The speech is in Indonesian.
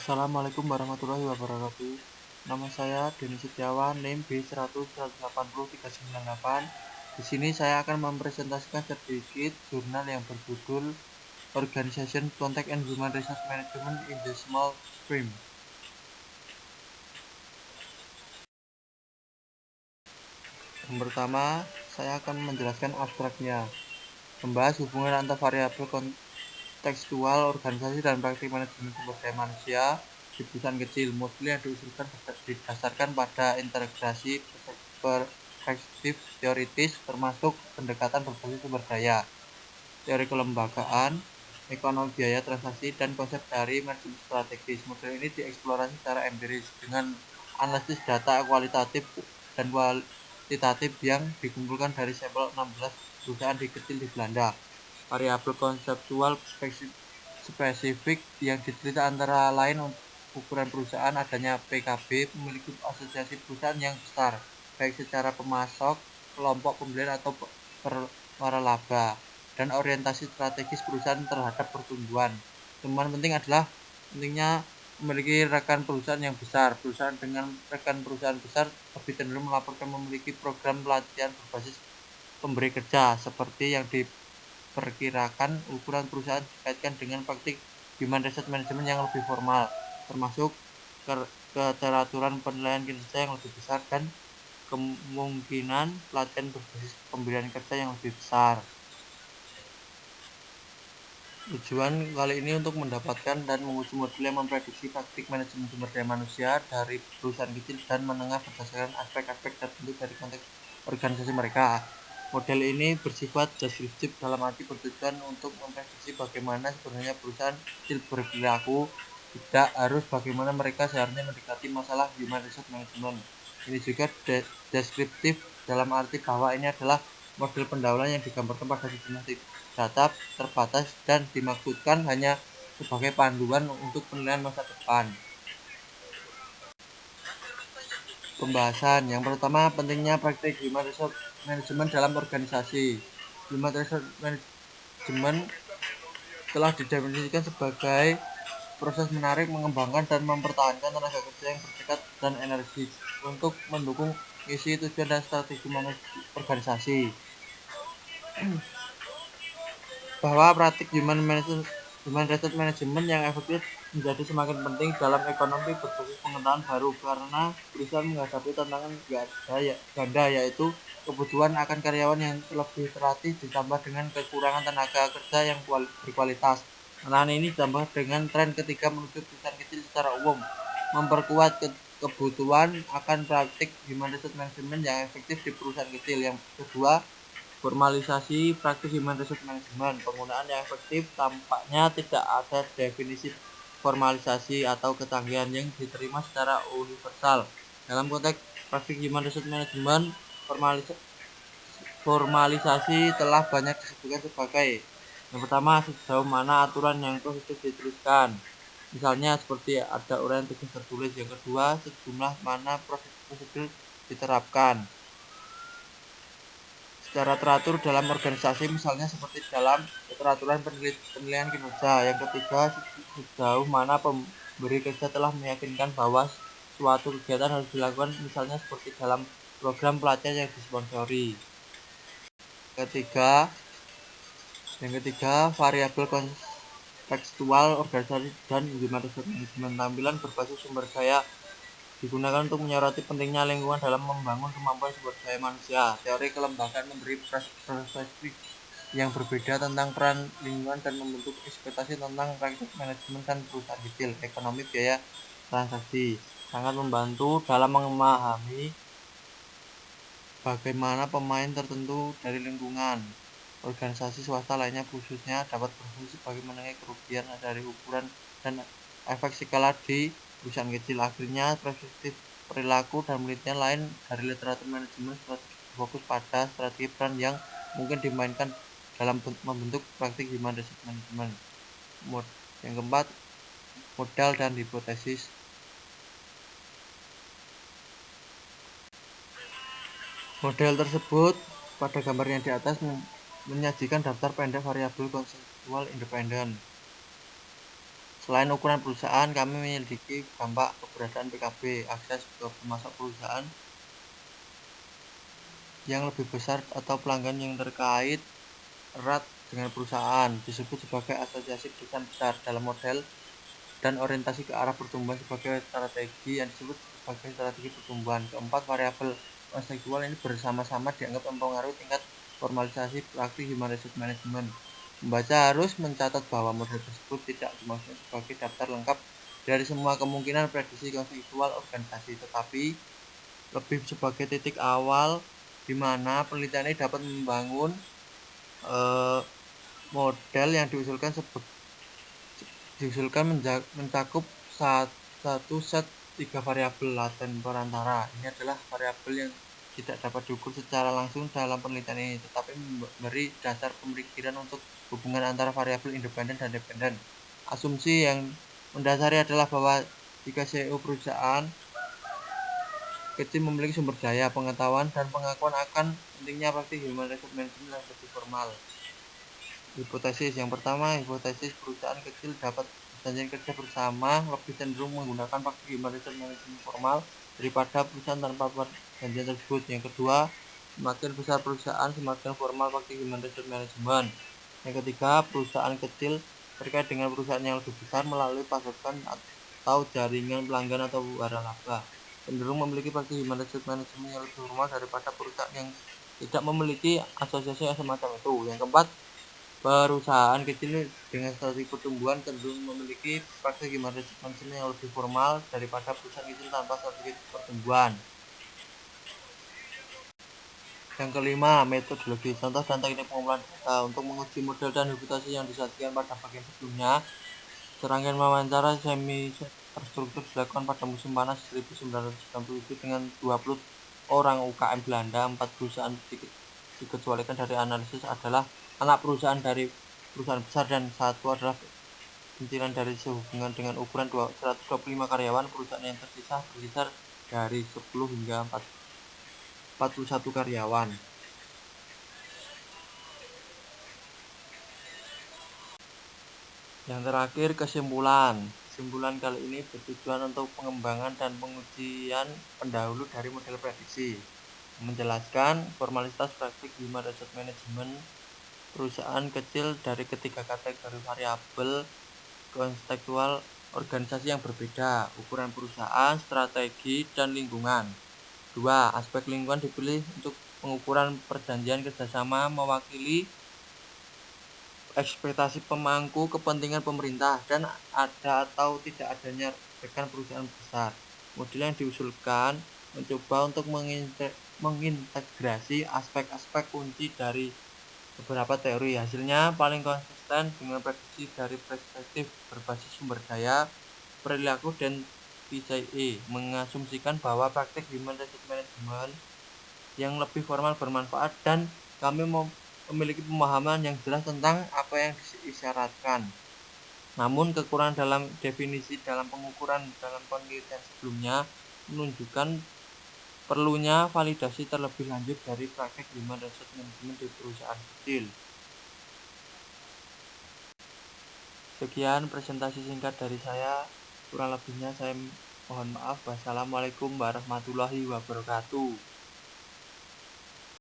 Assalamualaikum warahmatullahi wabarakatuh. Nama saya Denny Setiawan, NIM B100180398. Di sini saya akan mempresentasikan sedikit jurnal yang berjudul Organization, Contact and Human Resource Management in the Small Firm. Yang pertama, saya akan menjelaskan abstraknya, membahas hubungan antar variabel kontekstual organisasi dan praktik manajemen sumber daya manusia di perusahaan kecil. Model yang diusulkan didasarkan pada integrasi perspektif teoritis termasuk pendekatan berbasis sumber daya, teori kelembagaan, ekonomi biaya transaksi, dan konsep dari manajemen strategis. Model ini dieksplorasi secara empiris dengan analisis data kualitatif dan kuantitatif yang dikumpulkan dari sampel 16 perusahaan kecil di Belanda. Variabel konseptual spesifik yang diteliti antara lain ukuran perusahaan, adanya PKB, memiliki asosiasi perusahaan yang besar, baik secara pemasok, kelompok pembelian atau waralaba, dan orientasi strategis perusahaan terhadap pertumbuhan. Temuan penting adalah pentingnya memiliki rekan perusahaan yang besar. Perusahaan dengan rekan perusahaan besar lebih cenderung melaporkan memiliki program pelatihan berbasis pemberi kerja, seperti yang diperkirakan. Ukuran perusahaan dikaitkan dengan praktik human resource management yang lebih formal, termasuk keteraturan penilaian kinerja yang lebih besar dan kemungkinan pelatihan berbasis pemberian kerja yang lebih besar. Tujuan kali ini untuk mendapatkan dan menguji model yang memprediksi praktik manajemen sumber daya manusia dari perusahaan kecil dan menengah berdasarkan aspek-aspek tertentu dari konteks organisasi mereka. Model ini bersifat deskriptif dalam arti bertujuan untuk memprediksi bagaimana sebenarnya perusahaan kecil berperilaku, tidak harus bagaimana mereka seharusnya mendekati masalah human resource management. Ini juga deskriptif dalam arti bahwa ini adalah model pendahuluan yang digambarkan pada sejumlah data terbatas dan dimaksudkan hanya sebagai panduan untuk penilaian masa depan. Pembahasan yang pertama, pentingnya praktik human resource management dalam organisasi. Human resource management telah didefinisikan sebagai proses menarik, mengembangkan, dan mempertahankan tenaga kerja yang bertekad dan energik untuk mendukung misi, tujuan, dan strategi organisasi. Bahwa praktik human resource management yang efektif menjadi semakin penting dalam ekonomi berbasis pengetahuan baru, karena perusahaan menghadapi tantangan ganda, yaitu kebutuhan akan karyawan yang lebih terlatih ditambah dengan kekurangan tenaga kerja yang berkualitas. Tantangan ini ditambah dengan tren ketiga menuju perusahaan kecil secara umum, memperkuat kebutuhan akan praktik human resource management yang efektif di perusahaan kecil. Yang kedua, formalisasi praktik human resource management. Penggunaan yang efektif tampaknya tidak ada definisi formalisasi atau ketanggihan yang diterima secara universal. Dalam konteks praktik human resource management, formalisasi telah banyak disebutkan sebagai: yang pertama, sejauh mana aturan yang positif dituliskan, misalnya seperti ada uraian tugas tertulis. Yang kedua, sejumlah mana prosedur diterapkan secara teratur dalam organisasi, misalnya seperti dalam peraturan penilaian kinerja. Yang ketiga, sejauh mana pemberi kerja telah meyakinkan bahwa suatu kegiatan harus dilakukan, misalnya seperti dalam program pelatihan yang disponsori. Yang ketiga, variabel kontekstual organisasi dan human resource management. Tampilan berbasis sumber daya digunakan untuk menyoroti pentingnya lingkungan dalam membangun kemampuan sumber daya manusia. Teori kelembagaan memberi perspektif yang berbeda tentang peran lingkungan dan membentuk ekspektasi tentang praktik manajemen dan perusahaan kecil. Ekonomi biaya transaksi sangat membantu dalam memahami bagaimana pemain tertentu dari lingkungan organisasi swasta lainnya khususnya dapat berfungsi sebagai menengahi kerugian dari ukuran dan efek skala di perusahaan kecil. Akhirnya, perspektif perilaku dan penelitian lain dari literatur manajemen fokus pada strategi peran yang mungkin dimainkan dalam membentuk praktik human resource management. Yang keempat, modal dan hipotesis. Model tersebut pada gambar yang di atas menyajikan daftar pendek variabel konseptual independen. Selain ukuran perusahaan, kami menyelidiki dampak keberadaan PKB, akses ke pemasok perusahaan yang lebih besar atau pelanggan yang terkait erat dengan perusahaan, disebut sebagai asosiasi perusahaan besar dalam model dan orientasi ke arah pertumbuhan sebagai strategi yang disebut sebagai strategi pertumbuhan. Keempat, variabel kontekstual ini bersama-sama dianggap mempengaruhi tingkat formalisasi praktik human resource management. Membaca harus mencatat bahwa model tersebut tidak dimaksudkan sebagai daftar lengkap dari semua kemungkinan prediksi kontekstual organisasi, tetapi lebih sebagai titik awal di mana penelitian ini dapat membangun model yang diusulkan mencakup satu set 3 variabel laten perantara. Ini adalah variabel yang tidak dapat diukur secara langsung dalam penelitian ini, tetapi memberi dasar pemikiran untuk hubungan antara variabel independen dan dependen. Asumsi yang mendasari adalah bahwa jika CEO perusahaan kecil memiliki sumber daya, pengetahuan, dan pengakuan akan pentingnya praktik human resource management yang lebih formal. Hipotesis yang pertama, hipotesis perusahaan kecil dapat perjanjian kerja bersama lebih cenderung menggunakan praktik human resource management formal daripada perusahaan tanpa perjanjian tersebut. Yang kedua, semakin besar perusahaan, semakin formal praktik human resource management. Yang ketiga, perusahaan kecil terkait dengan perusahaan yang lebih besar melalui pasokan atau jaringan pelanggan atau waralaba, cenderung memiliki praktik human resource management yang lebih formal daripada perusahaan yang tidak memiliki asosiasi yang semacam itu. Yang keempat, perusahaan kecil dengan strategi pertumbuhan cenderung memiliki praktik human resource management yang lebih formal daripada perusahaan kecil tanpa strategi pertumbuhan. Yang kelima, metodologi, contoh dan teknik pengumpulan data. Untuk menguji model dan hipotesis yang disajikan pada bagian sebelumnya, serangkaian wawancara semi terstruktur dilakukan pada musim panas 1997 dengan 20 orang UKM Belanda. 4 perusahaan dikecualikan dari analisis adalah anak perusahaan dari perusahaan besar dan satu adalah pencilan dari sehubungan dengan ukuran 125 karyawan. Perusahaan yang tersisa berkisar dari 10 hingga 41 karyawan. Yang terakhir, kesimpulan kali ini bertujuan untuk pengembangan dan pengujian pendahulu dari model prediksi, menjelaskan formalitas praktik human resource management perusahaan kecil dari ketiga kategori variabel kontekstual organisasi yang berbeda, ukuran perusahaan, strategi, dan lingkungan. 2. Aspek lingkungan dipilih untuk pengukuran perjanjian kerjasama mewakili ekspektasi pemangku kepentingan pemerintah dan ada atau tidak adanya rekan perusahaan besar. Model yang diusulkan mencoba untuk mengintegrasi aspek-aspek kunci dari beberapa teori. Hasilnya paling konsisten dengan prediksi dari perspektif berbasis sumber daya, perilaku, dan PCE, mengasumsikan bahwa praktik human resource management yang lebih formal bermanfaat dan kami memiliki pemahaman yang jelas tentang apa yang disyaratkan. Namun kekurangan dalam definisi dalam pengukuran dalam penelitian sebelumnya menunjukkan perlunya validasi terlebih lanjut dari praktik human resource management di perusahaan kecil. Sekian presentasi singkat dari saya, kurang lebihnya saya mohon maaf. Wassalamualaikum warahmatullahi wabarakatuh.